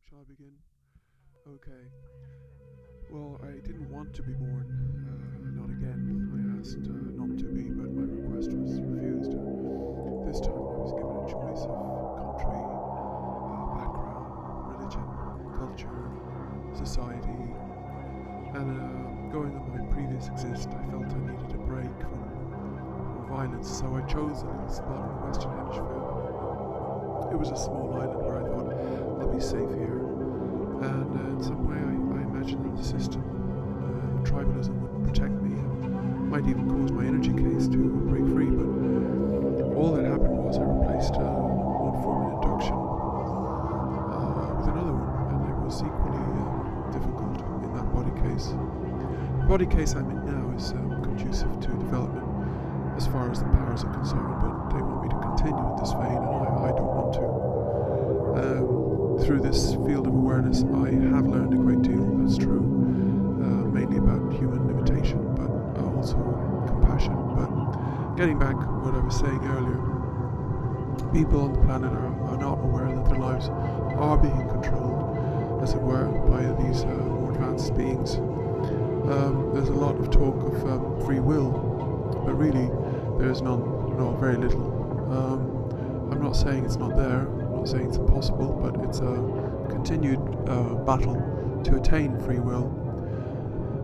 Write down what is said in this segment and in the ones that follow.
Shall I begin? Okay. Well, I didn't want to be born. Not again. I asked not to be, but my request was refused. This time I was given a choice of country, background, religion, culture, society, and going on my previous exist, I felt I needed a break from violence, so I chose a little spot in the Western Hemisphere. It was a small island where I thought I'd be safe here, and in some way I imagined that the system, tribalism, would protect me and might even cause my energy case to break free, but all that happened was I replaced one form of induction with another one, and it was equally difficult in that body case. The body case I'm in now is conducive to development as far as the powers are concerned, but they want me to continue in this vein, and I don't want to. Through this field of awareness, I have learned a great deal, that's true, mainly about human limitation, but also compassion. But getting back to what I was saying earlier, people on the planet are not aware that their lives are being controlled, as it were, by these more advanced beings. There's a lot of talk of free will, but really there's none, no, very little. I'm not saying it's not there, I'm not saying it's impossible, but it's a continued battle to attain free will.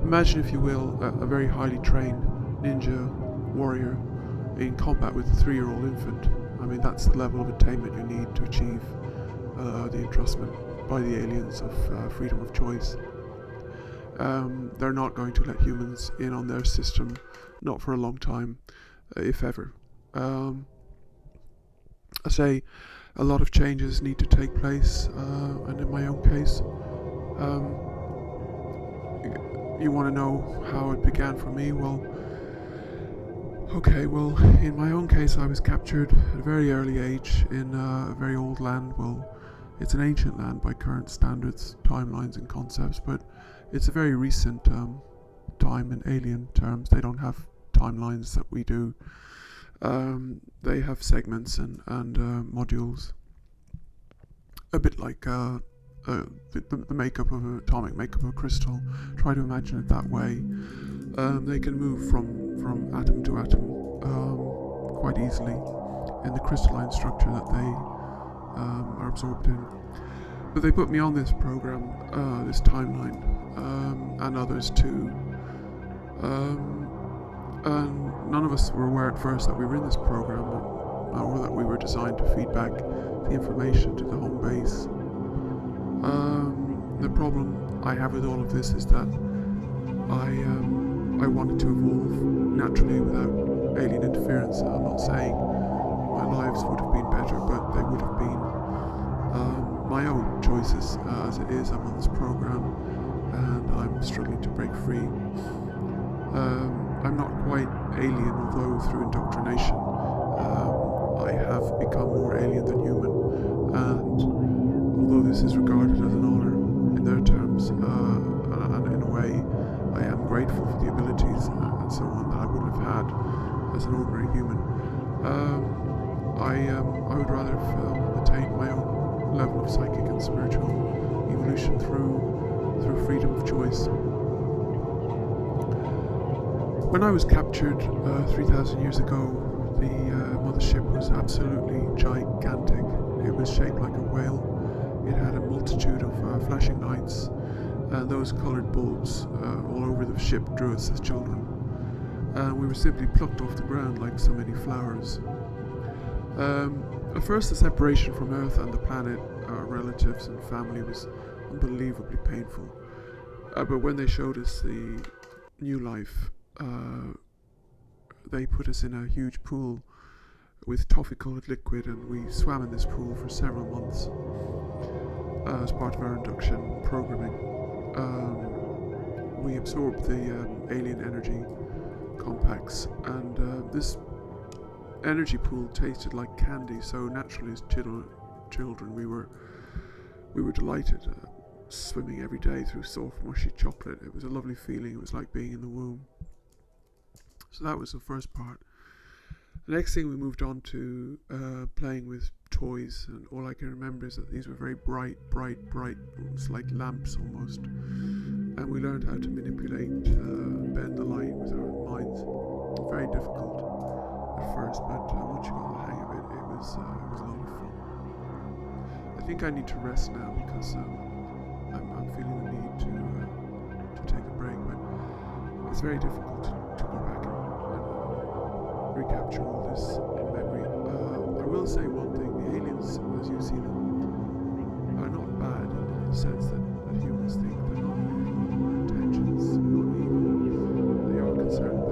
Imagine, if you will, a very highly trained ninja warrior in combat with a 3-year-old infant. I mean, that's the level of attainment you need to achieve the entrustment by the aliens of freedom of choice. They're not going to let humans in on their system, not for a long time, if ever. I say a lot of changes need to take place, and in my own case, you want to know how it began for me? Well, in my own case, I was captured at a very early age in a very old land. Well, it's an ancient land by current standards, timelines and concepts, but it's a very recent time in alien terms. They don't have timelines that we do. They have segments and modules, a bit like the makeup of an atomic makeup of a crystal. Try to imagine it that way. They can move from atom to atom quite easily in the crystalline structure that they are absorbed in. But they put me on this program, this timeline, and others too. And none of us were aware at first that we were in this program, or that we were designed to feed back the information to the home base. The problem I have with all of this is that I wanted to evolve naturally without alien interference. I'm not saying my lives would have been better, but they would have been my own choices. As it is, I'm on this program and I'm struggling to break free. I'm not quite alien, although through indoctrination I have become more alien than human, and although this is regarded as an honor in their terms, and in a way I am grateful for the abilities and so on that I wouldn't have had as an ordinary human, I would rather have attained my own level of psychic and spiritual evolution through freedom of choice. When I was captured 3,000 years ago, the mothership was absolutely gigantic. It was shaped like a whale. It had a multitude of flashing lights, and those coloured bulbs all over the ship drew us as children. We were simply plucked off the ground like so many flowers. At first, the separation from Earth and the planet, our relatives and family, was unbelievably painful. But when they showed us the new life, they put us in a huge pool with toffee-coloured liquid, and we swam in this pool for several months as part of our induction programming. We absorbed the alien energy compacts, and this energy pool tasted like candy. So naturally, as children, we were delighted, swimming every day through soft, mushy chocolate. It was a lovely feeling. It was like being in the womb. So that was the first part. The next thing we moved on to playing with toys, and all I can remember is that these were very bright, it's like lamps almost, and we learned how to manipulate and bend the light with our minds. Very difficult at first, but once you got the hang of it, it was a lot of fun. I think I need to rest now because I'm feeling the need to take a break, but it's very difficult to go back and recapture all this in memory. I will say one thing: the aliens, as you see them, are not bad in the sense that humans think. They're not evil. Their intentions are not evil. They are concerned